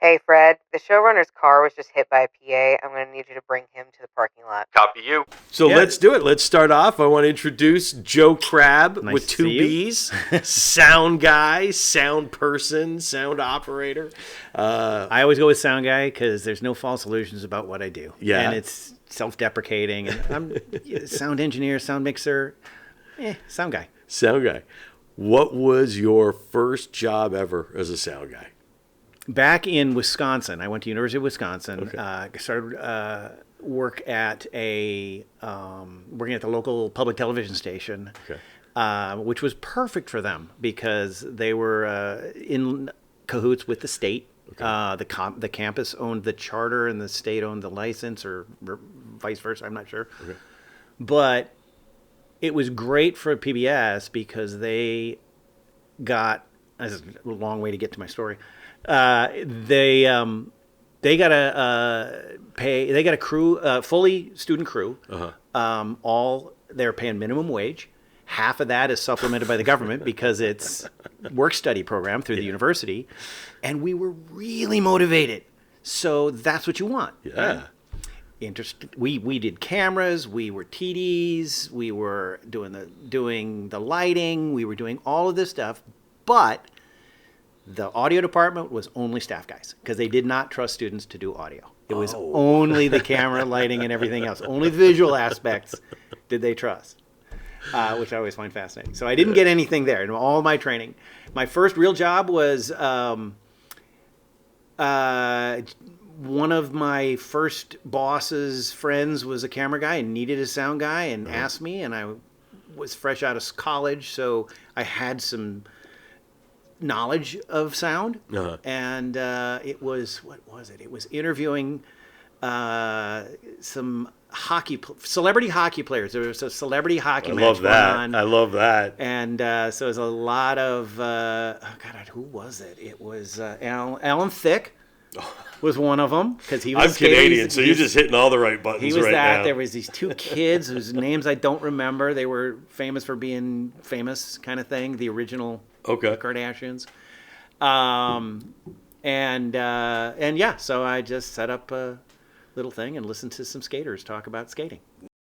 Hey, Fred, the showrunner's car was just hit by a PA. I'm going to need you to bring him to the parking lot. Copy you. So let's do it. Let's start off. I want to introduce Joe Crabb Nice with to two see you. B's. Sound guy, sound person, sound operator. I always go with sound guy because there's no false illusions about what I do. Yeah. And it's self-deprecating. And I'm sound engineer, sound mixer, sound guy. Sound guy. What was your first job ever as a sound guy? Back in Wisconsin, I went to University of Wisconsin. Okay. Started working at the local public television station, which was perfect for them because they were in cahoots with the state. The campus owned the charter and the state owned the license, or vice versa. I'm not sure, but it was great for PBS because they got. This is a long way to get to my story. They got a crew, fully student crew. They're paying minimum wage. Half of that is supplemented by the government because it's work study program through the university, and we were really motivated. So that's what you want. Yeah. We did cameras, we were TDs, we were doing the lighting, we were doing all of this stuff, but the audio department was only staff guys because they did not trust students to do audio. It was only the camera, lighting, and everything else. Only the visual aspects did they trust, which I always find fascinating. So I didn't get anything there in all my training. My first real job was one of my first boss's friends was a camera guy and needed a sound guy and asked me, and I was fresh out of college, so I had some knowledge of sound, and it was it was interviewing some celebrity hockey players. There was a celebrity hockey match going on. I love that. And so it was a lot of who was it? It was Alan Thicke was one of them because he was. I'm Canadian, so you're just hitting all the right buttons. He was right that. now. There was these two kids whose names I don't remember. They were famous for being famous, kind of thing. The original Kardashians. So I just set up a little thing and listened to some skaters talk about skating.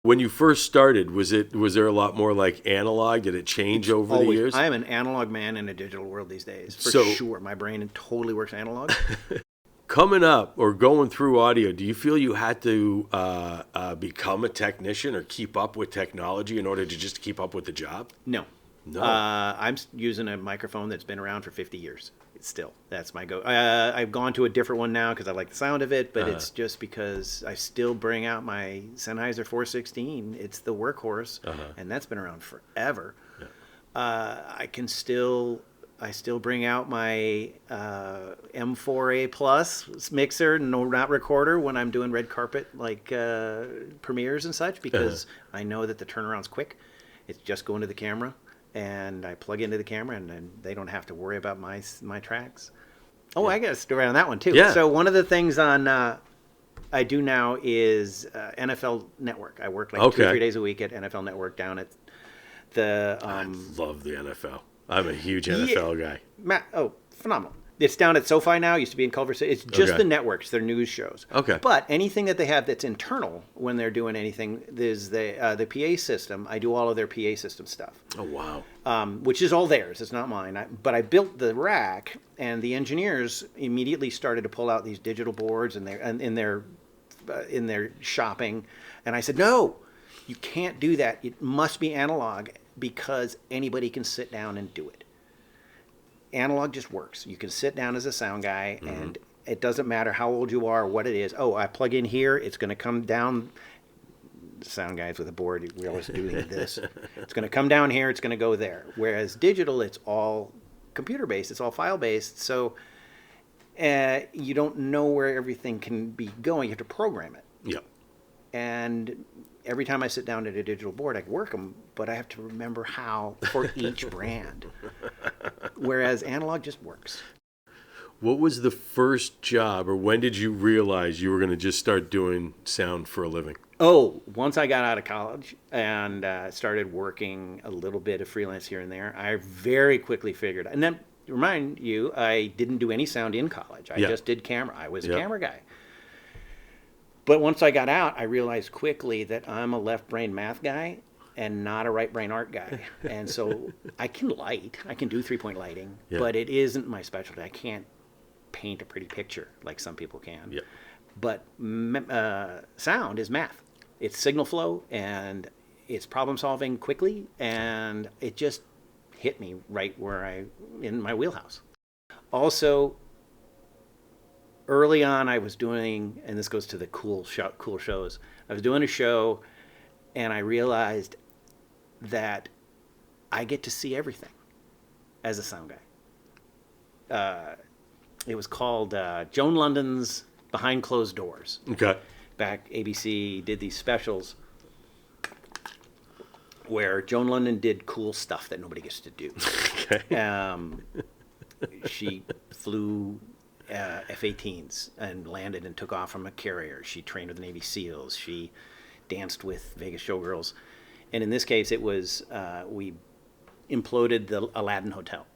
When you first started, was there a lot more like analog? Did it change over the years? I am an analog man in a digital world these days, for sure. My brain totally works analog. Coming up or going through audio, do you feel you had to become a technician or keep up with technology in order to just keep up with the job? No. I'm using a microphone that's been around for 50 years. Still, that's my go. I've gone to a different one now because I like the sound of it, but it's just because I still bring out my Sennheiser 416. It's the workhorse, and that's been around forever. Yeah. I still bring out my M4A Plus mixer, not recorder, when I'm doing red carpet like premieres and such, because I know that the turnaround's quick. It's just going to the camera. And I plug into the camera, and then they don't have to worry about my tracks. Oh, I got a story on that one, too. Yeah. So one of the things I do now is NFL Network. I work like 2 or 3 days a week at NFL Network down at the... I love the NFL. I'm a huge NFL guy. Phenomenal. It's down at SoFi now. Used to be in Culver City. It's just the networks. Their news shows. Okay. But anything that they have that's internal when they're doing anything, there's the PA system. I do all of their PA system stuff. Oh, wow. Which is all theirs. It's not mine. But I built the rack, and the engineers immediately started to pull out these digital boards and in their shopping. And I said, no, you can't do that. It must be analog because anybody can sit down and do it. Analog just works. You can sit down as a sound guy, and it doesn't matter how old you are or what it is. Oh, I plug in here. It's going to come down. Sound guys with a board, we're always doing this. It's going to come down here. It's going to go there. Whereas digital, it's all computer-based. It's all file-based. So you don't know where everything can be going. You have to program it. Yeah. And every time I sit down at a digital board, I can work them, but I have to remember how for each brand. Whereas analog just works. What was the first job, or when did you realize you were going to just start doing sound for a living? Oh, once I got out of college and started working a little bit of freelance here and there, I very quickly figured, and then remind you, I didn't do any sound in college. I just did camera. I was a camera guy. But once I got out, I realized quickly that I'm a left brain math guy and not a right brain art guy. And so I can light. I can do 3-point lighting, but it isn't my specialty. I can't paint a pretty picture like some people can. Yeah. But sound is math. It's signal flow, and it's problem solving quickly, and it just hit me right where in my wheelhouse. Also, early on, I was doing, and this goes to the cool shows. I was doing a show, and I realized that I get to see everything as a sound guy. It was called Joan London's Behind Closed Doors. Okay. Back, ABC did these specials where Joan London did cool stuff that nobody gets to do. Okay. She flew F-18s and landed and took off from a carrier. She trained with the Navy SEALs. She danced with Vegas showgirls. And in this case, it was we imploded the Aladdin Hotel.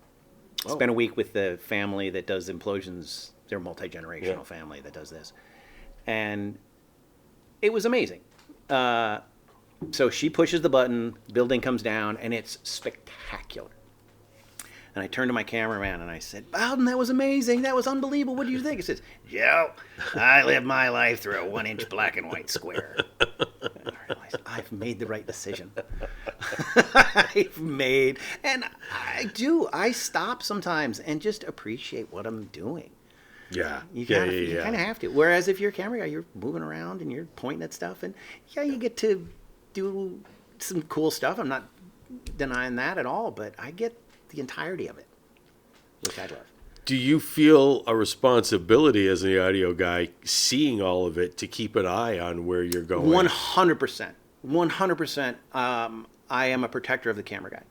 Spent a week with the family that does implosions. They're a multi-generational family that does this. And it was amazing. So she pushes the button, building comes down, and it's spectacular. And I turned to my cameraman and I said, Bowden, that was amazing. That was unbelievable. What do you think? He says, Joe, I live my life through a 1-inch black and white square. And I realized I've made the right decision. And I stop sometimes and just appreciate what I'm doing. Yeah. You kind of have to. Whereas if you're a camera guy, you're moving around and you're pointing at stuff, and you get to do some cool stuff. I'm not denying that at all, but I get the entirety of it, which I love. Do you feel a responsibility as an audio guy, seeing all of it, to keep an eye on where you're going? 100%. 100%. I am a protector of the camera guy.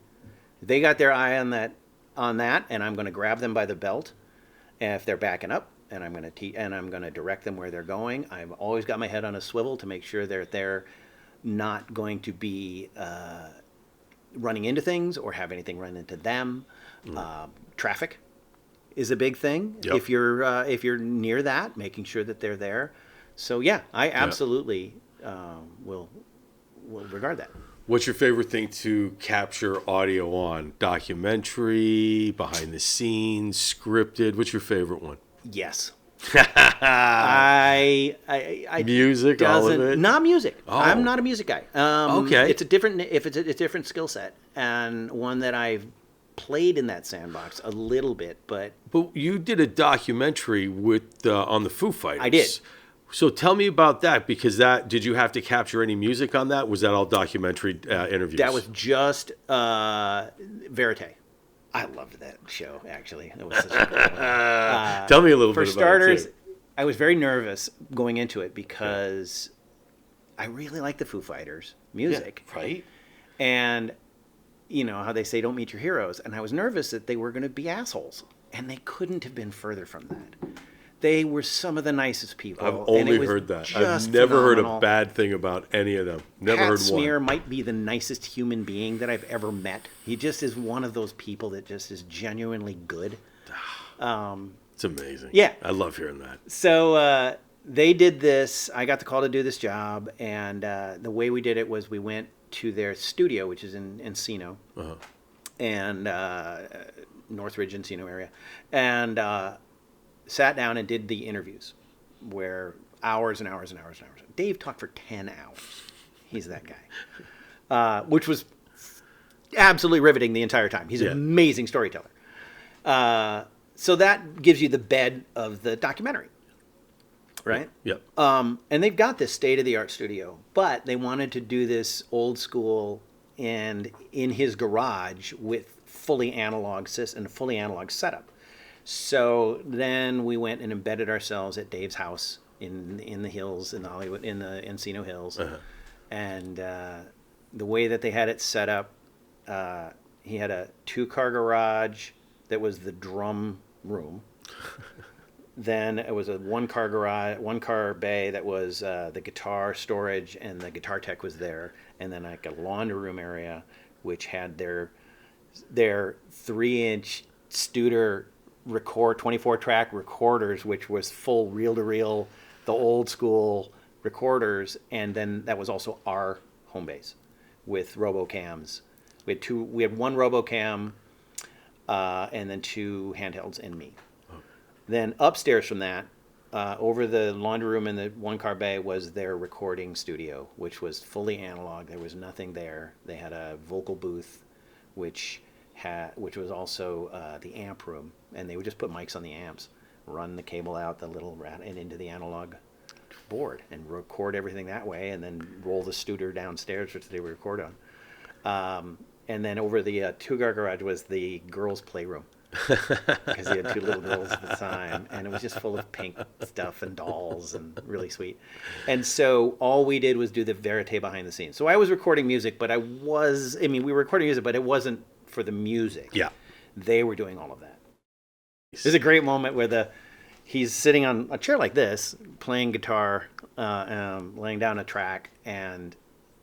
They got their eye on that, and I'm going to grab them by the belt if they're backing up, and I'm going to direct them where they're going. I've always got my head on a swivel to make sure they're not going to be running into things or have anything run into them. Traffic is a big thing. Yep. If you're near that, making sure that they're there. So yeah, I absolutely will regard that. What's your favorite thing to capture audio on? Documentary, behind the scenes, scripted? What's your favorite one? Yes. I music, all of it? Not music. Oh. I'm not a music guy. Okay. It's a different skill set, and one that I've played in that sandbox a little bit, but you did a documentary with on the Foo Fighters. I did. So tell me about that, because did you have to capture any music on that? Was that all documentary interviews? That was just verite. I loved that show, actually. It was such a good one. Tell me a little bit about it. For starters, I was very nervous going into it because I really like the Foo Fighters music. Yeah, right. And you know how they say don't meet your heroes. And I was nervous that they were going to be assholes. And they couldn't have been further from that. They were some of the nicest people. I've only heard that. I've never heard a bad thing about any of them. Never heard one. Smear might be the nicest human being that I've ever met. He just is one of those people that just is genuinely good. It's amazing. Yeah. I love hearing that. So they did this. I got the call to do this job. And the way we did it was we went to their studio, which is in Encino. Uh-huh. And Northridge, Encino area. And sat down and did the interviews where hours and hours and hours and hours. Dave talked for 10 hours. He's that guy, which was absolutely riveting the entire time. He's an amazing storyteller. So that gives you the bed of the documentary, right? Yep. And they've got this state-of-the-art studio, but they wanted to do this old school and in his garage with fully analog setup. So then we went and embedded ourselves at Dave's house in the hills, in the Encino Hills. Uh-huh. And the way that they had it set up, he had a 2-car garage that was the drum room. Then it was a 1-car bay that was the guitar storage, and the guitar tech was there. And then like a laundry room area, which had their 3-inch Studer 24-track recorders, which was full reel-to-reel, the old school recorders, and then that was also our home base with RoboCams. We had one RoboCam, and then 2 handhelds and me. Then upstairs from that, over the laundry room in the one-car bay was their recording studio, which was fully analog. There was nothing there. They had a vocal booth, which was also the amp room, and they would just put mics on the amps, run the cable out the little rat and into the analog board, and record everything that way, and then roll the Studer downstairs, which they would record on. And then over the 2-car garage was the girls' playroom. Because he had 2 little girls at the time, and it was just full of pink stuff and dolls and really sweet. And so all we did was do the verite behind the scenes. So I was recording music, but we were recording music, but it wasn't for the music. Yeah. They were doing all of that. There's a great moment where he's sitting on a chair like this, playing guitar, laying down a track, and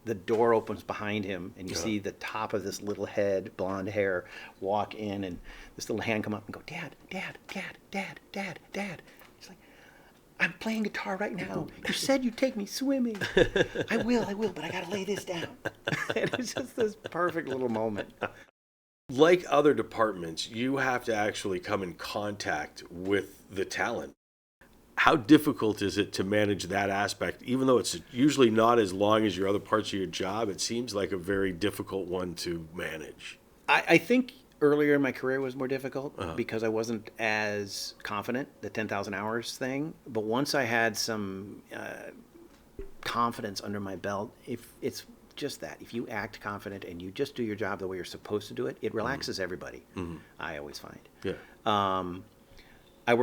the door opens behind him, and you see the top of this little head, blonde hair, walk in, and this little hand come up and go, Dad, Dad, Dad, Dad, Dad, Dad. He's like, I'm playing guitar right now. You said you'd take me swimming. I will, but I got to lay this down. And it's just this perfect little moment. Like other departments, you have to actually come in contact with the talent. How difficult is it to manage that aspect? Even though it's usually not as long as your other parts of your job, it seems like a very difficult one to manage. I think earlier in my career was more difficult because I wasn't as confident, the 10,000 hours thing. But once I had some confidence under my belt, if it's just that, if you act confident and you just do your job the way you're supposed to do it, it relaxes everybody. I always find. Yeah. I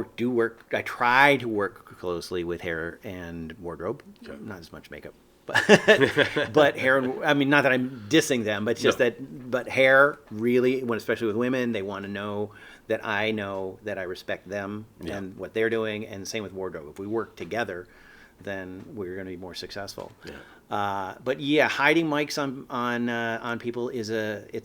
try to work closely with hair and wardrobe, not as much makeup, but hair and, I mean, not that I'm dissing them, but it's just but hair really, especially with women, they want to know that I respect them and what they're doing, and same with wardrobe. If we work together, then we're going to be more successful. But yeah, hiding mics on people it's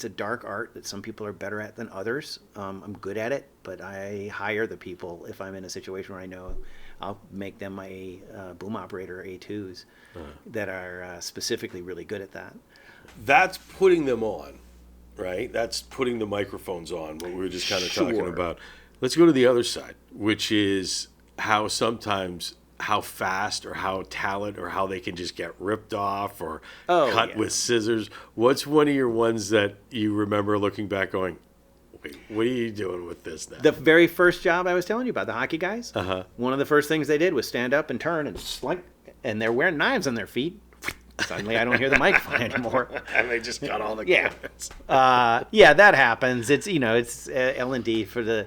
a dark art that some people are better at than others. I'm good at it, but I hire the people if I'm in a situation where I know I'll make them my boom operator A2s that are specifically really good at that. That's putting them on, right? That's putting the microphones on, what we were just kind of talking about. Let's go to the other side, which is how fast or how talent or how they can just get ripped off or cut with scissors. What's one of your ones that you remember looking back going, wait, what are you doing with this now? The very first job I was telling you about, the hockey guys, one of the first things they did was stand up and turn and slink, and they're wearing knives on their feet. Suddenly I don't hear the microphone anymore. And they just got all the cords. That happens. It's, it's L&D for the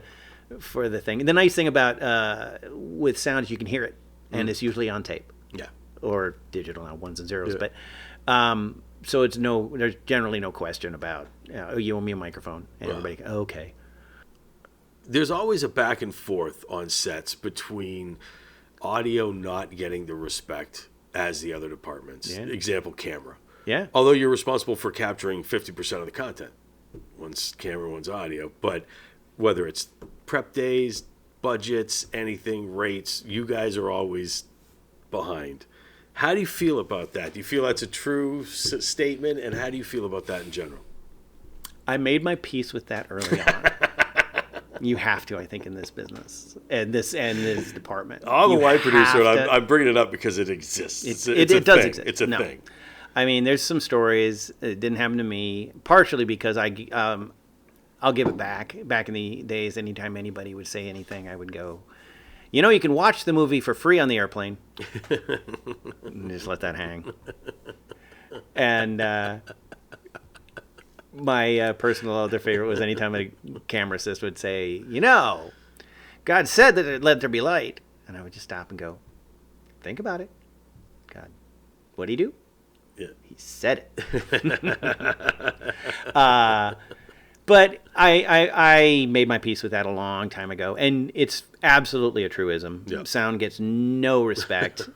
thing. The nice thing about with sound is you can hear it. And it's usually on tape, or digital now, ones and zeros. But so there's generally no question about you owe me a microphone, and everybody okay. There's always a back and forth on sets between audio not getting the respect as the other departments. Example, camera. Although you're responsible for capturing 50% of the content, one's camera, one's audio. But whether it's prep days, budgets, anything, rates, you guys are always behind. How do you feel about that? Do you feel that's a true statement, and how do you feel about that in general? I made my peace with that early on. You have to, I think, in this business and this department. I'm a white producer, and I'm bringing it up because it exists. It does exist. It's a thing. I mean, there's some stories. It didn't happen to me, partially because I'll give it back. Back in the days, anytime anybody would say anything, I would go, you can watch the movie for free on the airplane. And just let that hang. And my personal other favorite was anytime a camera assist would say, God said that let there be light. And I would just stop and go, think about it. God, what'd he do? He said it. But I made my peace with that a long time ago, and it's absolutely a truism. Sound gets no respect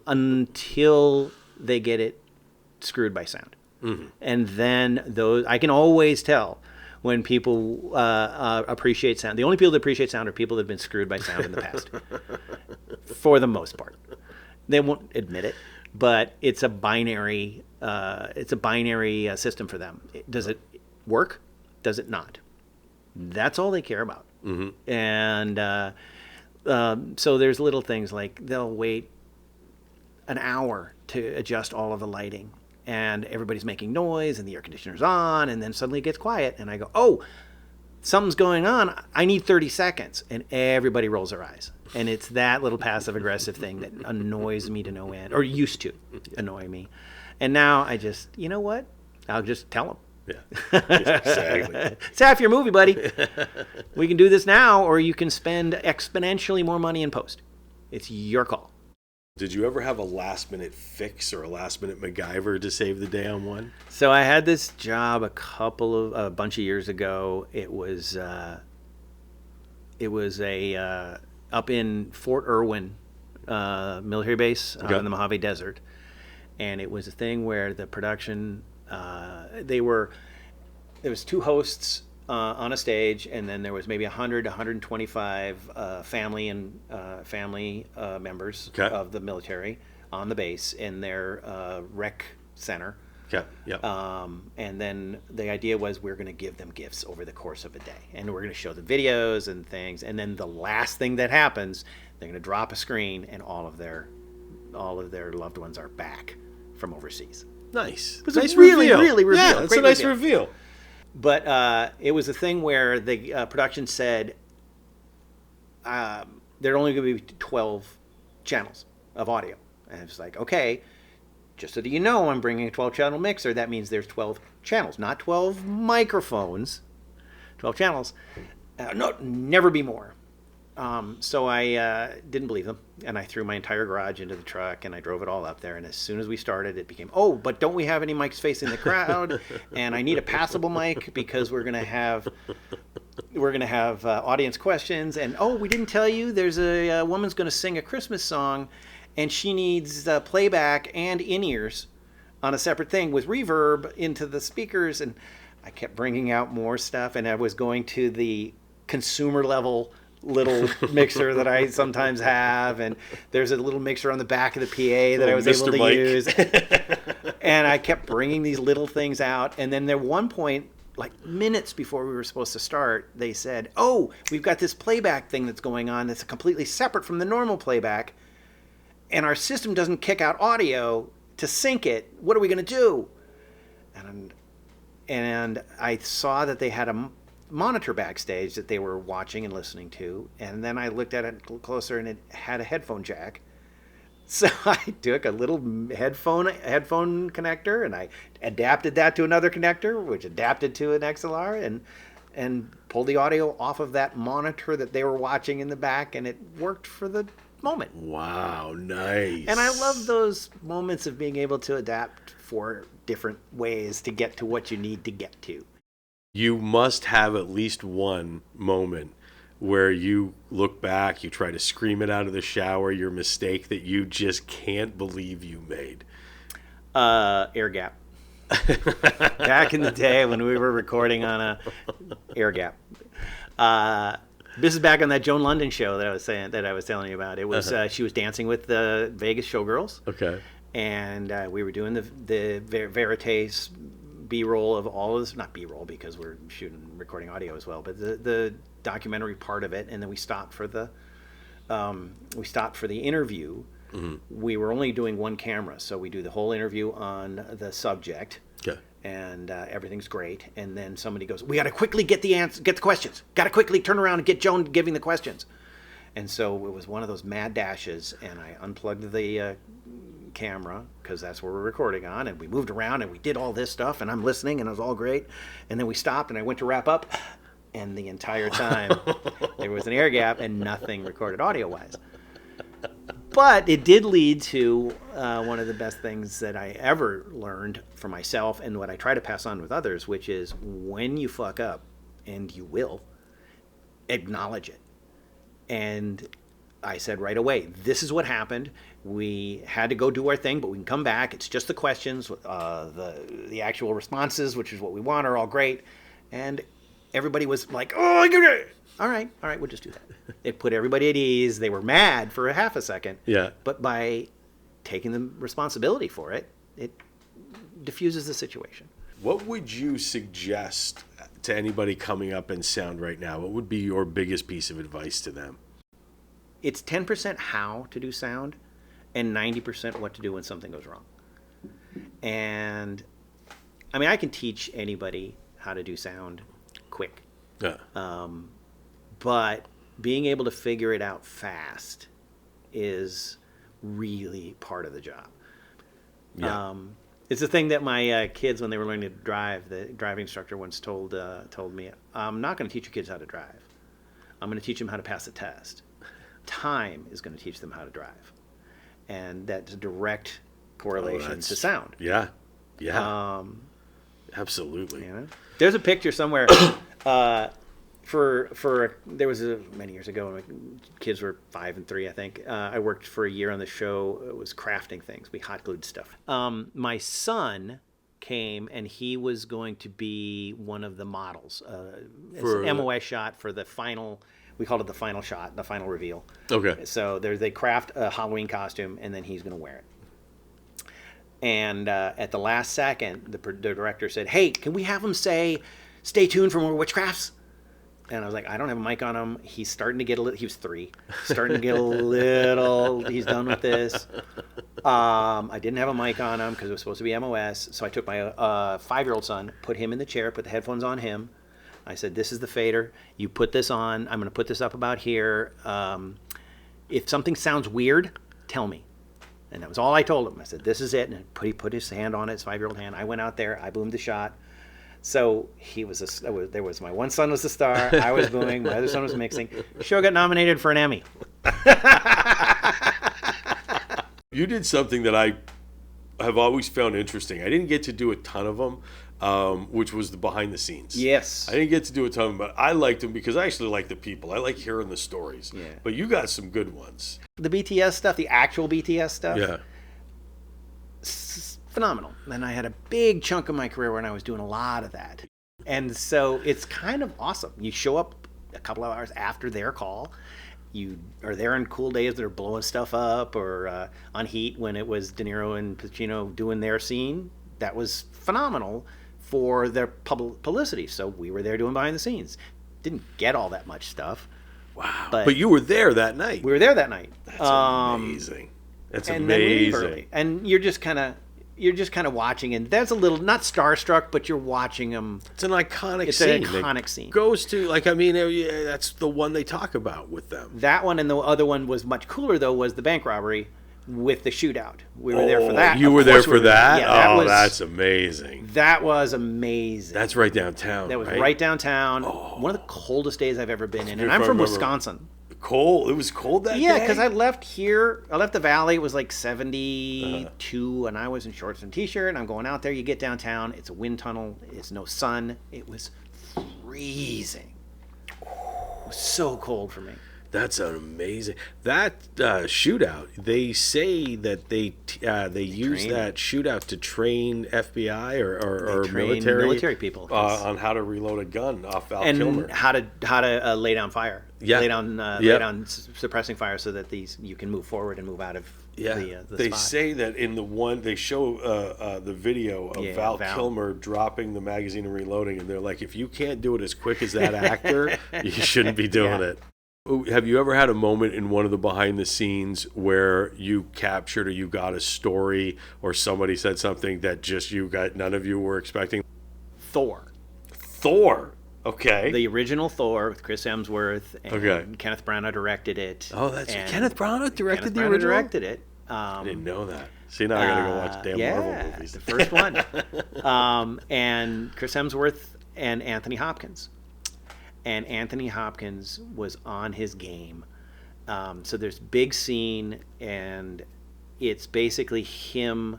until they get it screwed by sound. And then I can always tell when people appreciate sound. The only people that appreciate sound are people that have been screwed by sound in the past, for the most part. They won't admit it, but it's a binary. It's a binary system for them. Does it work? Does it not? That's all they care about. Mm-hmm. And so there's little things like they'll wait an hour to adjust all of the lighting, and everybody's making noise, and the air conditioner's on, and then suddenly it gets quiet, and I go, oh, something's going on. I need 30 seconds. And everybody rolls their eyes. And it's that little passive aggressive thing that annoys me to no end, or used to annoy me. And now I just, you know what? I'll just tell them. Yeah, exactly. It's half your movie, buddy. We can do this now, or you can spend exponentially more money in post. It's your call. Did you ever have a last-minute fix or a last-minute MacGyver to save the day on one? So I had this job a bunch of years ago. It was up in Fort Irwin military base in the Mojave Desert, and it was a thing where the production there was two hosts on a stage, and then there was maybe 100 to 125 family members of the military on the base in their rec center. Okay. Yeah. And then the idea was we're going to give them gifts over the course of a day, and we're going to show them videos and things. And then the last thing that happens, they're going to drop a screen, and all of their loved ones are back from overseas. Nice. It was nice really reveal. Yeah, it's a nice reveal. But it was a thing where the production said there are only going to be 12 channels of audio. And it's like, okay, just so that you know, I'm bringing a 12-channel mixer. That means there's 12 channels, not 12 microphones, 12 channels. No, never be more. So I didn't believe them, and I threw my entire garage into the truck, and I drove it all up there. And as soon as we started, it became, oh, but don't we have any mics facing the crowd? And I need a passable mic because we're gonna have audience questions. And oh, we didn't tell you there's a woman's gonna sing a Christmas song, and she needs playback and in-ears on a separate thing with reverb into the speakers. And I kept bringing out more stuff, and I was going to the consumer level little mixer that I sometimes have, and there's a little mixer on the back of the PA that I was able to use. And I kept bringing these little things out, and then at one point, like minutes before we were supposed to start, they said, oh, we've got this playback thing that's going on that's completely separate from the normal playback, and our system doesn't kick out audio to sync it. What are we going to do? And I saw that they had a monitor backstage that they were watching and listening to, and then I looked at it closer, and it had a headphone jack. So I took a little headphone connector, and I adapted that to another connector, which adapted to an XLR, and pulled the audio off of that monitor that they were watching in the back, and it worked for the moment. Wow, nice. And I love those moments of being able to adapt for different ways to get to what you need to get to. You must have at least one moment where you look back, you try to scream it out of the shower, your mistake that you just can't believe you made. Air gap. Back in the day when we were recording on a air gap. This is back on that Joan London show that I was telling you about. It was she was dancing with the Vegas showgirls. Okay. And we were doing the Veritas B-roll of all of this, not B-roll because we're recording audio as well, but the documentary part of it, and then we stopped for the interview. Mm-hmm. We were only doing one camera, so we do the whole interview on the subject. Okay. And everything's great, and then somebody goes, "We got to quickly get the questions. Got to quickly turn around and get Joan giving the questions." And so it was one of those mad dashes, and I unplugged the camera because that's where we're recording on, and we moved around and we did all this stuff, and I'm listening, and it was all great, and then we stopped and I went to wrap up, and the entire time there was an air gap and nothing recorded audio wise. But it did lead to one of the best things that I ever learned for myself, and what I try to pass on with others, which is when you fuck up, and you will, acknowledge it. And I said right away, this is what happened. We had to go do our thing, but we can come back. It's just the questions. The actual responses, which is what we want, are all great. And everybody was like, oh, all right, we'll just do that. It put everybody at ease. They were mad for a half a second. Yeah. But by taking the responsibility for it, it diffuses the situation. What would you suggest to anybody coming up in sound right now? What would be your biggest piece of advice to them? It's 10% how to do sound and 90% what to do when something goes wrong. And I mean, I can teach anybody how to do sound quick. Yeah. But being able to figure it out fast is really part of the job. Yeah. It's a thing that my kids, when they were learning to drive, the driving instructor once told me, I'm not going to teach your kids how to drive. I'm going to teach them how to pass the test. Time is going to teach them how to drive. And that's a direct correlation to sound. Yeah. Yeah. Absolutely. You know? There's a picture somewhere there was many years ago when my kids were 5 and 3, I think. I worked for a year on the show. It was crafting things. We hot glued stuff. My son came and he was going to be one of the models. It's an MOS shot for the final. We called it the final shot, the final reveal. Okay. So they craft a Halloween costume and then he's going to wear it. And at the last second, the director said, "Hey, can we have him say, 'Stay tuned for more witchcrafts'?" And I was like, "I don't have a mic on him. He's starting to get a little." He was 3, starting to get a little. He's done with this. I didn't have a mic on him because it was supposed to be MOS. So I took my 5-year-old son, put him in the chair, put the headphones on him. I said, "This is the fader. You put this on. I'm going to put this up about here. If something sounds weird, tell me." And that was all I told him. I said, "This is it." And he put his hand on it, his 5-year-old hand. I went out there. I boomed the shot. So there was my one son was the star. I was booing. My other son was mixing. The show got nominated for an Emmy. You did something that I have always found interesting. I didn't get to do a ton of them, which was the behind the scenes. Yes. I didn't get to do a ton of them, but I liked them because I actually like the people. I like hearing the stories. Yeah. But you got some good ones. The BTS stuff, the actual BTS stuff. Yeah. Phenomenal. And I had a big chunk of my career when I was doing a lot of that. And so it's kind of awesome. You show up a couple of hours after their call. You are there on cool days that are blowing stuff up, or on Heat when it was De Niro and Pacino doing their scene. That was phenomenal for their publicity. So we were there doing behind the scenes. Didn't get all that much stuff. Wow. But you were there that night. We were there that night. That's amazing. That's and amazing. And you're just kind of watching, and there's a little, not starstruck, but you're watching them. It's an iconic scene. It's an iconic scene. Goes to, that's the one they talk about with them. That one, and the other one was much cooler, though, was the bank robbery with the shootout. We were there for that. You were there for that? Yeah, that's amazing. That was amazing. That's right downtown. That was right downtown. One of the coldest days I've ever been in. And I'm from Wisconsin. Cold? It was cold that day? Yeah, because I left the valley. It was like 72, and I was in shorts and t-shirt, and I'm going out there. You get downtown. It's a wind tunnel. It's no sun. It was freezing. It was so cold for me. That's an amazing. That shootout, they say that they use that shootout to train FBI or military people on how to reload a gun off Val Kilmer. And how to lay down fire. Yeah. Lay down suppressing fire so that you can move forward and move out of the they spot. say that in the one they show the video of Val Kilmer dropping the magazine and reloading, and they're like, if you can't do it as quick as that actor, you shouldn't be doing it. Have you ever had a moment in one of the behind the scenes where you captured or you got a story or somebody said something that just none of you were expecting? Thor. Okay. The original Thor with Chris Hemsworth and Kenneth Branagh directed it. Oh, that's Kenneth Branagh directed the original? Directed it. I didn't know that. See, now I got to go watch damn Marvel movies. The first one. And Chris Hemsworth and Anthony Hopkins. And Anthony Hopkins was on his game. So there's big scene, and it's basically him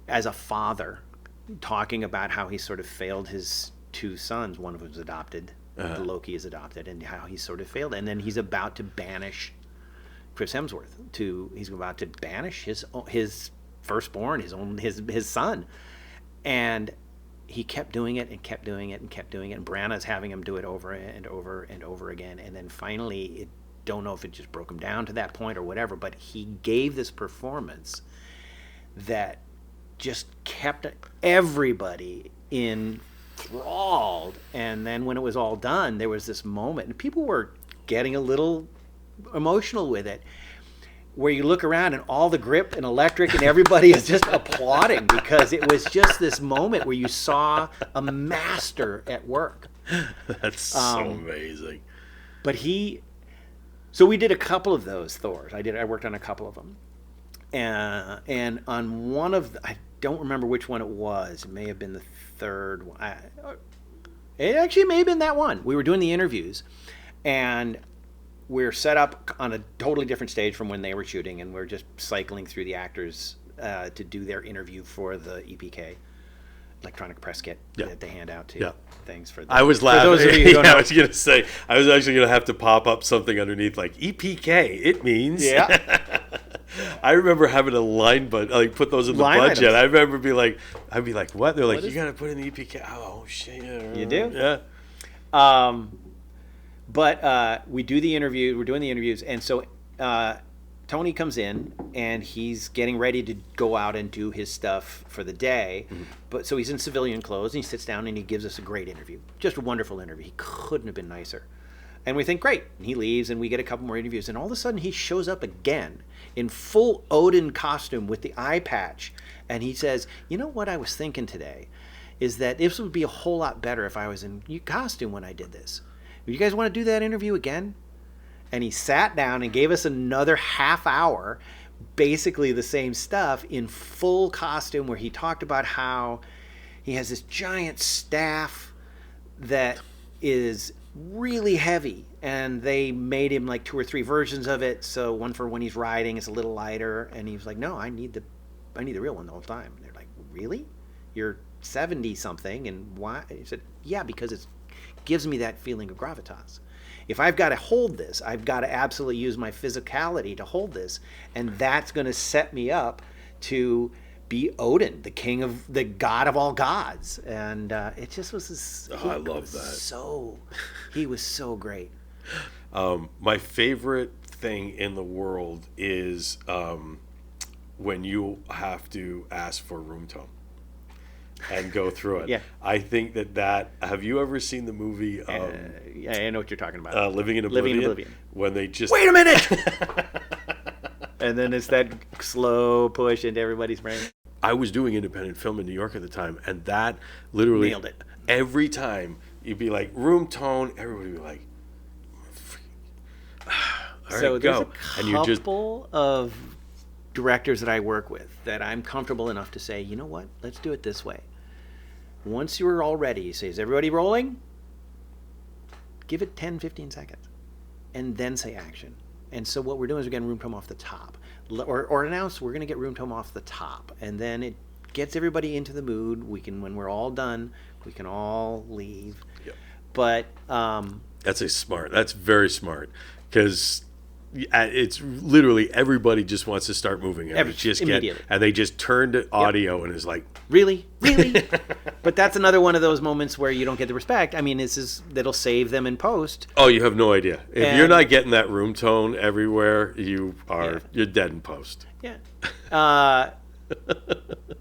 as a father talking about how he sort of failed his 2 sons. One of them was adopted. Loki is adopted, and how he sort of failed. And then he's about to banish Chris Hemsworth. He's about to banish his firstborn, his son. And he kept doing it and kept doing it and kept doing it. And Branagh's having him do it over and over and over again. And then finally, don't know if it just broke him down to that point or whatever, but he gave this performance that just kept everybody enthralled. And then when it was all done, there was this moment, and people were getting a little emotional with it, where you look around and all the grip and electric and everybody is just applauding, because it was just this moment where you saw a master at work. That's so amazing. But so we did a couple of those Thors. I worked on a couple of them. And on one of I don't remember which one it was. It may have been the third one. It actually may have been that one. We were doing the interviews, and we're set up on a totally different stage from when they were shooting, and we're just cycling through the actors to do their interview for the EPK, electronic press kit that they hand out to things for them. I was laughing. For those of you who don't know. I was going to say, I was actually going to have to pop up something underneath, like EPK, it means. Yeah. I remember having a line, but like put those in the budget. Items. I remember I'd be like, what? They're like, you got to put in the EPK. Oh, shit. You do? Yeah. But we do the interview. We're doing the interviews, and so Tony comes in, and he's getting ready to go out and do his stuff for the day. Mm-hmm. But so he's in civilian clothes, and he sits down and he gives us a great interview, just a wonderful interview. He couldn't have been nicer. And we think, great. And he leaves, and we get a couple more interviews, and all of a sudden he shows up again in full Odin costume with the eye patch, and he says, "You know what I was thinking today is that this would be a whole lot better if I was in costume when I did this. You guys want to do that interview again?" And he sat down and gave us another half hour, basically the same stuff in full costume, where he talked about how he has this giant staff that is really heavy, and they made him like 2 or 3 versions of it. So one for when he's riding is a little lighter, and he was like, "No, I need the real one the whole time." And they're like, "Really? You're 70 something, and why?" He said, "Yeah, because it gives me that feeling of gravitas. If I've got to hold this, I've got to absolutely use my physicality to hold this, and that's going to set me up to be Odin, the god of all gods." And it just was this. I love that. He was so great. My favorite thing in the world is when you have to ask for room tone and go through it. Yeah. I think that have you ever seen the movie yeah, I know what you're talking about. Living in Oblivion? When they just wait a minute. And then it's that slow push into everybody's brain. I was doing independent film in New York at the time, and that literally nailed it. Every time you'd be like, room tone, everybody would be like, all so right, there's go. a couple of directors that I work with that I'm comfortable enough to say, you know what, let's do it this way. Once you're all ready, you say, is everybody rolling? Give it 10, 15 seconds, and then say action. And so what we're doing is we're getting room tone off the top. Or announce we're going to get room tone off the top. And then it gets everybody into the mood. When we're all done, we can all leave. Yep. But that's very smart, because it's literally everybody just wants to start moving. Immediately. And they just turn to audio and is like, really? But that's another one of those moments where you don't get the respect. I mean, that'll save them in post. Oh, you have no idea. If you're not getting that room tone everywhere, you're dead in post. Yeah.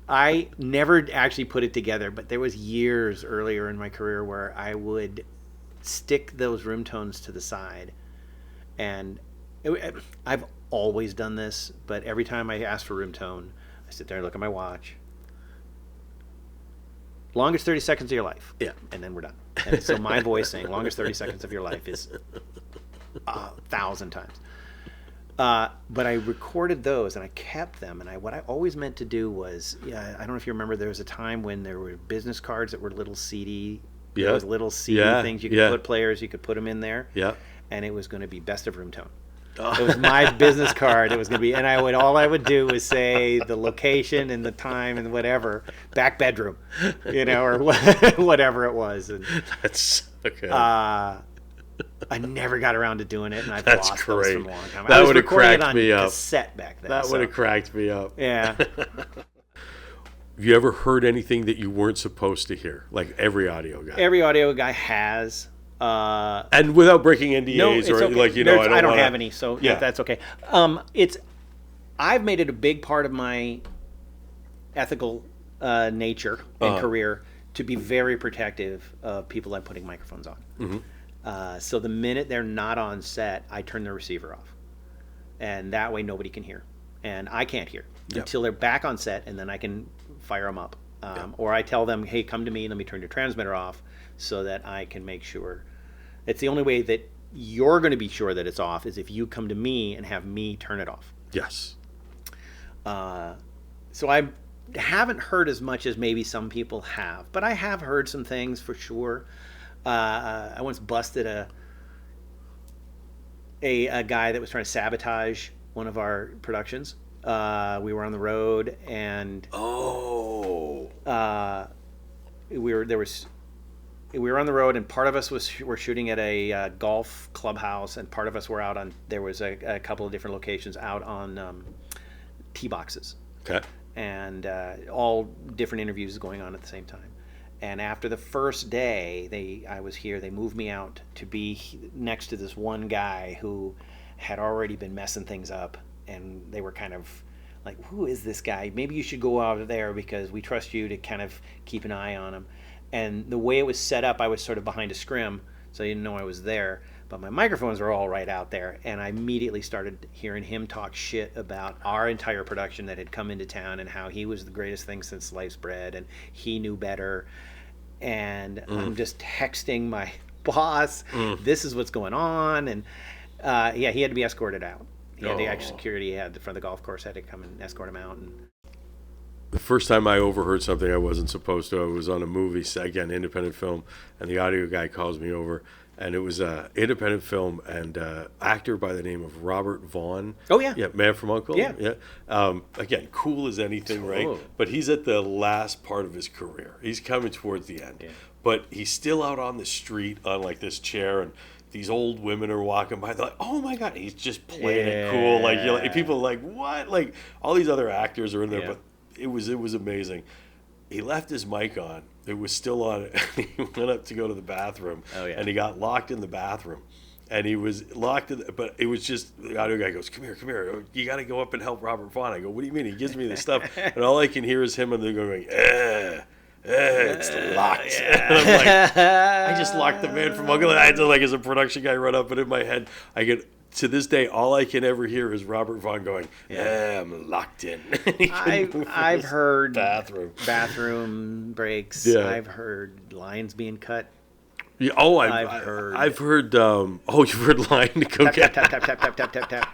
I never actually put it together, but there was years earlier in my career where I would stick those room tones to the side, and I've always done this, but every time I ask for room tone, I sit there and look at my watch. Longest 30 seconds of your life. Yeah. And then we're done. And so my voice saying longest 30 seconds of your life is 1,000 times. But I recorded those and I kept them. And what I always meant to do was, I don't know if you remember, there was a time when there were business cards that were little CD. Yeah. Those little CD things you could put players, you could put them in there. Yeah. And it was going to be best of room tone. It was my business card. It was going to be, and all I would do was say the location and the time and whatever, back bedroom, or whatever it was. And that's okay. I never got around to doing it, and I've lost those from a long time. That would have cracked me up. Cassette back then. That would have cracked me up. Yeah. Have you ever heard anything that you weren't supposed to hear? Like every audio guy. Every audio guy has. And without breaking NDAs or okay. like, I don't have any, so that's okay. I've made it a big part of my ethical nature and career to be very protective of people I'm putting microphones on. Mm-hmm. So the minute they're not on set, I turn the receiver off. And that way nobody can hear. And I can't hear until they're back on set, and then I can fire them up. Or I tell them, hey, come to me, let me turn your transmitter off so that I can make sure. It's the only way that you're going to be sure that it's off is if you come to me and have me turn it off. Yes. So I haven't heard as much as maybe some people have, but I have heard some things for sure. I once busted a guy that was trying to sabotage one of our productions. We were on the road, and we were on the road, and part of us were shooting at a golf clubhouse, and part of us were out on. There was a couple of different locations out on tee boxes. Okay. And all different interviews going on at the same time. And after the first day, I was here. They moved me out to be next to this one guy who had already been messing things up, and they were kind of like, "Who is this guy? Maybe you should go out there because we trust you to kind of keep an eye on him." And the way it was set up, I was sort of behind a scrim, so I didn't know I was there. But my microphones were all right out there, and I immediately started hearing him talk shit about our entire production that had come into town and how he was the greatest thing since sliced bread, and he knew better. And I'm just texting my boss, this is what's going on. And he had to be escorted out. He had the actual security he had from the golf course had to come and escort him out. And the first time I overheard something I wasn't supposed to, I was on a movie, again, independent film, and the audio guy calls me over. And it was an independent film, and actor by the name of Robert Vaughn. Oh, yeah. Yeah, Man from U.N.C.L.E. Yeah. Again, cool as anything, right? But he's at the last part of his career. He's coming towards the end. Yeah. But he's still out on the street on, like, this chair, and these old women are walking by. They're like, oh, my God. He's just playing it cool. Like, people are like, what? Like, all these other actors are in there, but it was amazing. He left his mic on. It was still on. And he went up to go to the bathroom. And he got locked in the bathroom. And he was locked in, but it was just, the audio guy goes, come here. You got to go up and help Robert Vaughn. I go, what do you mean? He gives me this stuff. And all I can hear is him and they're going, it's locked. And I'm like, I just locked the Man from U.N.C.L.E. I had to, like, as a production guy, run up, and in my head, I get, to this day, all I can ever hear is Robert Vaughn going, I'm locked in. I've heard bathroom breaks. Yeah. I've heard lines being cut. Yeah, I've heard. You've heard line to go tap, tap, tap.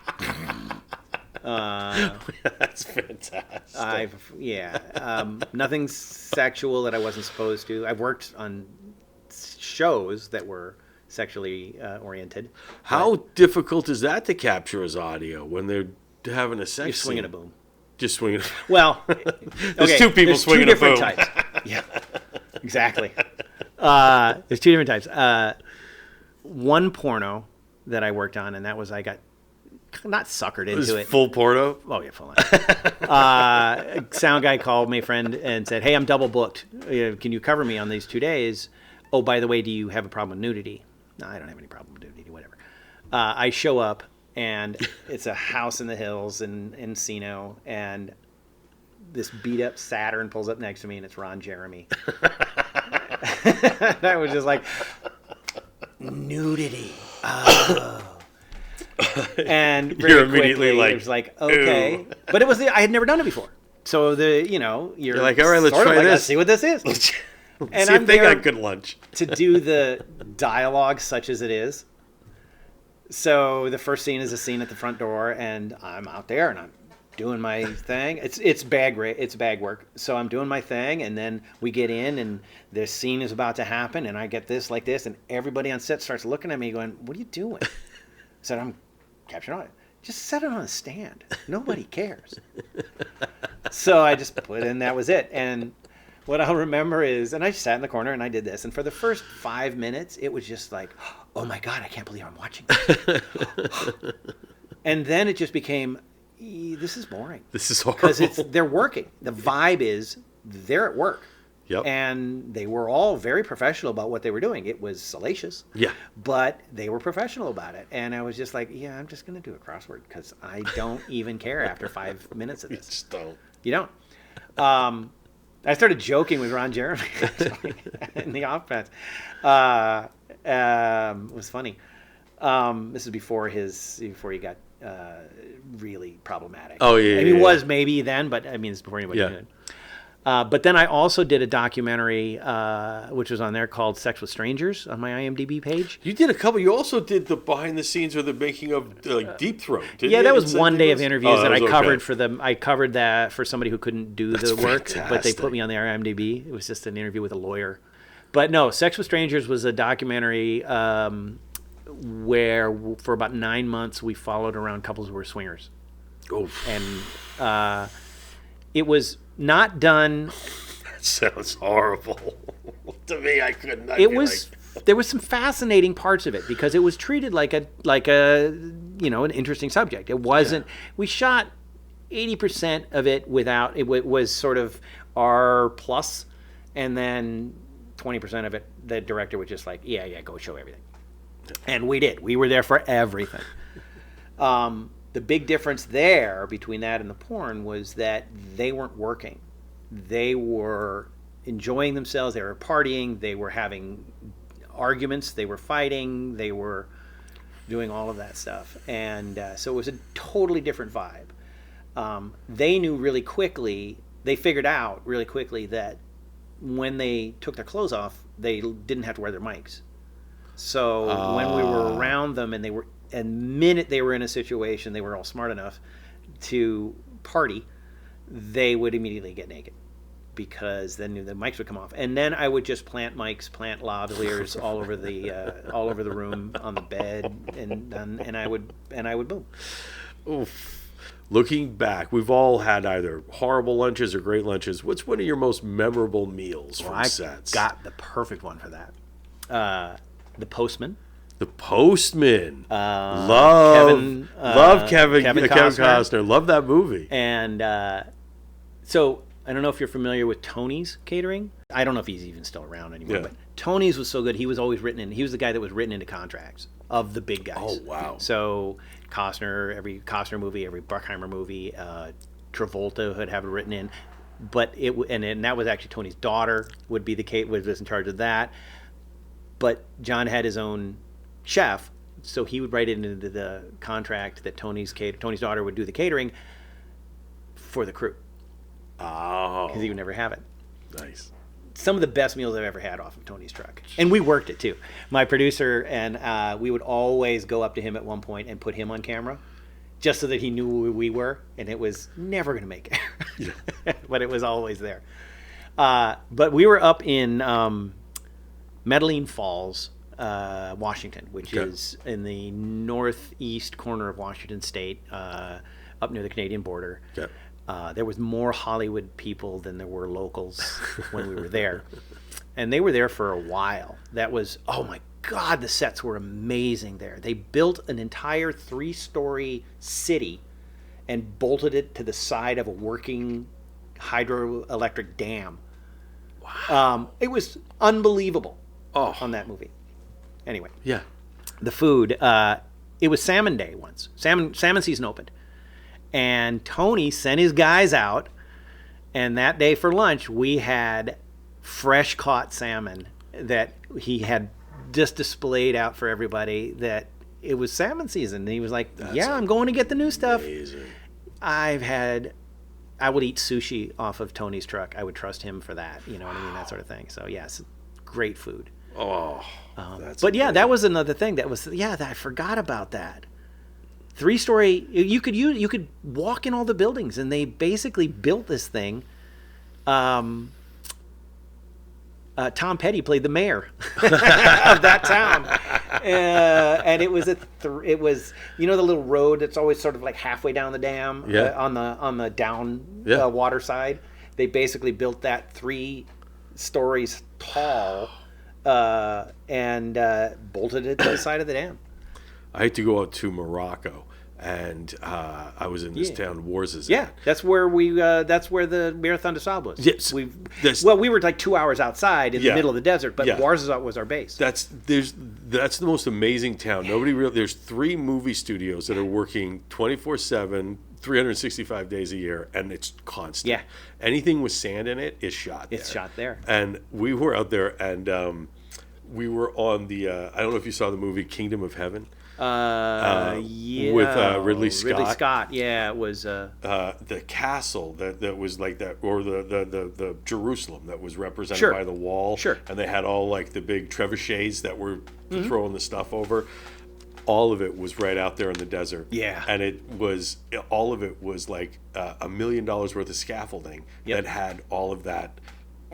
That's fantastic. Nothing sexual that I wasn't supposed to. I've worked on shows that were sexually oriented. How difficult is that to capture as audio when they're having a sex You're swinging scene? A boom. Just swinging. Well, there's two people swinging a boom. Two different types. Yeah, exactly. There's two different types. One porno that I worked on, and that was I got not suckered into it. Full porno? Oh yeah, full on. Sound guy called me, friend, and said, "Hey, I'm double booked. Can you cover me on these 2 days? Oh, by the way, do you have a problem with nudity?" No, I don't have any problem with nudity, whatever. I show up, and it's a house in the hills in Encino, and this beat-up Saturn pulls up next to me, and it's Ron Jeremy. I was just like, nudity. Oh. And you're immediately quickly, like, it was like, okay. Ew. But it was I had never done it before. So you're like, all right, let's try this. Let's see what this is. And see if they got good lunch. To do the dialogue such as it is. So the first scene is a scene at the front door, and I'm out there, and I'm doing my thing. It's bag work. So I'm doing my thing, and then we get in, and this scene is about to happen, and I get this like this, and everybody on set starts looking at me going, "What are you doing?" I said, "I'm capturing it. Just set it on a stand. Nobody cares." So I just put in, that was it. And what I'll remember is, and I sat in the corner and I did this, and for the first 5 minutes, it was just like, oh my God, I can't believe I'm watching this. And then it just became, this is boring. This is horrible. Because they're working. The vibe is they're at work. Yep. And they were all very professional about what they were doing. It was salacious. Yeah. But they were professional about it. And I was just like, yeah, I'm just going to do a crossword because I don't even care after 5 minutes of this. You just don't. You don't. I started joking with Ron Jeremy in the offense. It was funny. This is before he got really problematic. Oh, yeah. I mean, he was maybe then, but I mean, it's before anybody knew it. But then I also did a documentary, which was on there called Sex with Strangers on my IMDb page. You did a couple. You also did the behind the scenes or the making of Deep Throat. Yeah, that was one day of interviews that I covered okay. for them. I covered that for somebody who couldn't do the work, fantastic. but they put me on the IMDb. It was just an interview with a lawyer. But no, Sex with Strangers was a documentary where for about 9 months we followed around couples who were swingers. Oof. And it was not done. That sounds horrible. To me, I couldn't. There was some fascinating parts of it because it was treated like a an interesting subject. It wasn't. Yeah. We shot 80% of it without. It was sort of R plus, and then 20% of it, the director was just like, yeah, go show everything. And we did. We were there for everything. The big difference there between that and the porn was that they weren't working. They were enjoying themselves. They were partying. They were having arguments. They were fighting. They were doing all of that stuff. And so it was a totally different vibe. They knew really quickly, they figured out really quickly that when they took their clothes off, they didn't have to wear their mics. So when we were around them and the minute they were in a situation, they were all smart enough to party, they would immediately get naked because then the mics would come off. And then I would just plant mics, plant lavaliers all over the room, on the bed, and I would boom. Oof. Looking back, we've all had either horrible lunches or great lunches. What's one of your most memorable meals from sets? I got the perfect one for that. The Postman. The Postman. Love Kevin Costner. Love that movie. And so I don't know if you're familiar with Tony's Catering. I don't know if he's even still around anymore. Yeah. But Tony's was so good. He was always he was the guy that was written into contracts of the big guys. Oh, wow. So Costner, every Costner movie, every Bruckheimer movie, Travolta would have it written in. But and that was actually Tony's daughter was in charge of that. But John had his own chef, so he would write it into the contract that Tony's daughter would do the catering for the crew. Oh. Because he would never have it. Nice. Some of the best meals I've ever had off of Tony's truck. And we worked it too. My producer and we would always go up to him at one point and put him on camera just so that he knew who we were. And it was never going to make it. Yeah. But it was always there. But we were up in Medellin Falls, Washington, which is in the northeast corner of Washington State, up near the Canadian border. Yep. There was more Hollywood people than there were locals when we were there. And they were there for a while. That was, oh my God, the sets were amazing there. They built an entire 3-story city and bolted it to the side of a working hydroelectric dam. Wow. It was unbelievable on that movie. Anyway. Yeah. The food, it was Salmon Day once. Salmon season opened. And Tony sent his guys out, and that day for lunch, we had fresh caught salmon that he had just displayed out for everybody that it was salmon season. And he was like, I'm going to get the new stuff. Amazing. I would eat sushi off of Tony's truck. I would trust him for that, you know what I mean, that sort of thing. So, yes, great food. Oh, but yeah, that was another thing. I forgot about that. 3-story. You could walk in all the buildings, and they basically built this thing. Tom Petty played the mayor of that town, and it was the little road that's always sort of like halfway down the dam on the down water side. They basically built that 3 stories tall. And bolted it to the side of the dam. I had to go out to Morocco, and I was in this town Wars is at. That's where the Marathon des Sables was. Yes, we were like 2 hours outside in the middle of the desert, but Warzazat was our base. That's the most amazing town. There's 3 movie studios that are working 24/7, 365 days a year, and it's constant. Yeah. Anything with sand in it is shot there. It's shot there. And we were out there, and we were on the, I don't know if you saw the movie Kingdom of Heaven. With Ridley Scott. Yeah, it was the castle that was like that, or the Jerusalem that was represented by the wall. Sure. And they had all like the big trebuchets that were throwing the stuff over. All of it was right out there in the desert. Yeah. And all of it was like $1 million worth of scaffolding that had all of that,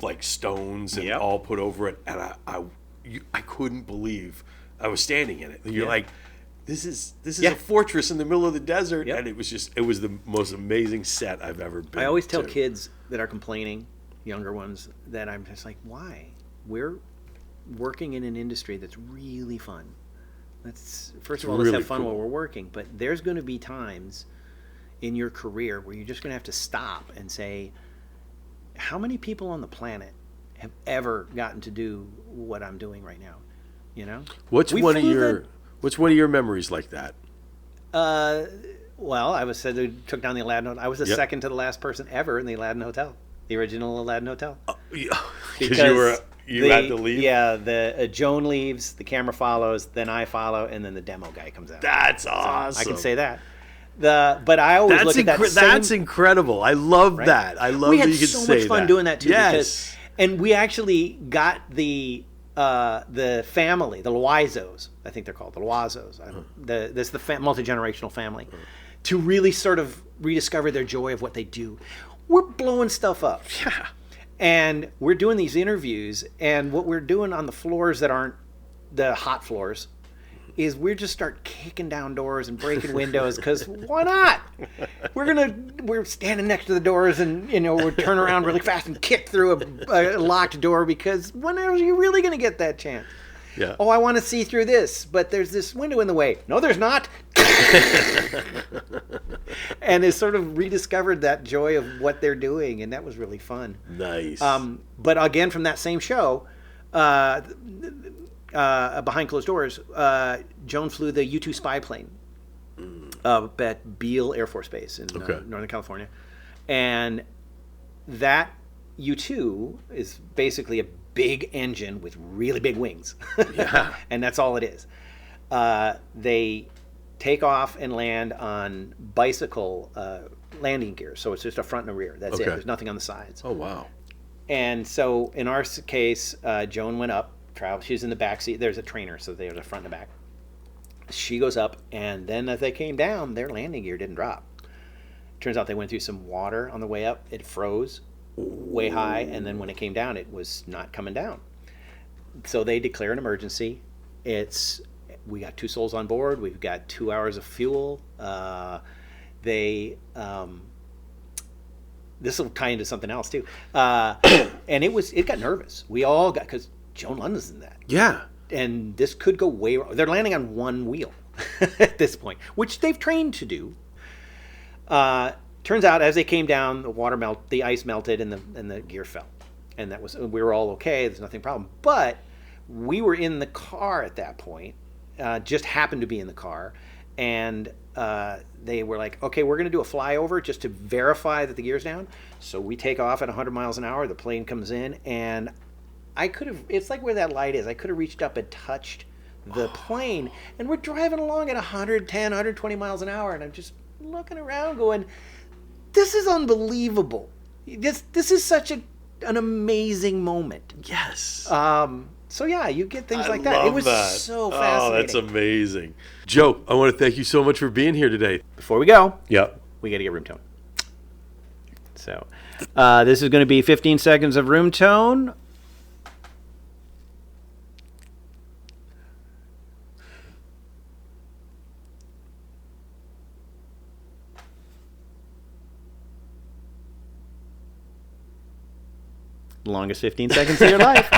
like stones and all put over it. And I couldn't believe I was standing in it. You're like, this is a fortress in the middle of the desert. And it was the most amazing set I've ever been to. I always tell kids that are complaining, younger ones, that I'm just like, why? We're working in an industry that's really fun. Let's have fun while we're working. But there's going to be times in your career where you're just going to have to stop and say, how many people on the planet have ever gotten to do what I'm doing right now? You know? What's one of your memories like that? Well, I was said they took down the Aladdin Hotel. I was the second to the last person ever in the Aladdin Hotel, the original Aladdin Hotel. Because you had to leave? Yeah, Joan leaves, the camera follows, then I follow, and then the demo guy comes out. That's awesome. So I can say that. But I always look at that That's incredible. I love that. I love that you can say that. We had so much fun doing that, too. Yes. And we actually got the family, the Loizos, I think they're called, the Loizos. That's the multi-generational family, to really sort of rediscover their joy of what they do. We're blowing stuff up. Yeah. And we're doing these interviews, and what we're doing on the floors that aren't the hot floors is we just start kicking down doors and breaking windows, because why not? We're standing next to the doors, and we'll turn around really fast and kick through a locked door, because when are you really going to get that chance? Yeah. Oh, I want to see through this, but there's this window in the way. No, there's not. And it's sort of rediscovered that joy of what they're doing, and that was really fun. Nice. But again, from that same show, behind closed doors, Joan flew the U-2 spy plane at Beale Air Force Base in Northern California. And that U-2 is basically a big engine with really big wings. Yeah. And that's all it is. They take off and land on bicycle landing gear. So it's just a front and a rear. That's it. There's nothing on the sides. Oh, wow. And so in our case, Joan went up, traveled. She's in the back seat. There's a trainer, so there's a front and a back. She goes up, and then as they came down, their landing gear didn't drop. Turns out they went through some water on the way up. It froze way high, and then when it came down, it was not coming down. So they declare an emergency. We got 2 souls on board. We've got 2 hours of fuel. This will tie into something else too. And it got nervous. We all got, because Joan London's in that. Yeah. And this could go way wrong. They're landing on one wheel at this point, which they've trained to do. Turns out, as they came down, the ice melted, and the gear fell, and we were all okay. There's nothing problem. But we were in the car at that point, just happened to be in the car, and they were like, "Okay, we're going to do a flyover just to verify that the gear's down." So we take off at 100 miles an hour. The plane comes in, and I could have. It's like where that light is. I could have reached up and touched the plane, and we're driving along at 110, 120 miles an hour, and I'm just looking around, going, "This is unbelievable. This is such an amazing moment." Yes. So yeah, you get things like that. It was so fascinating. Oh, that's amazing. Joe, I want to thank you so much for being here today. Before we go, we got to get room tone. So this is going to be 15 seconds of room tone. Longest 15 seconds of your life.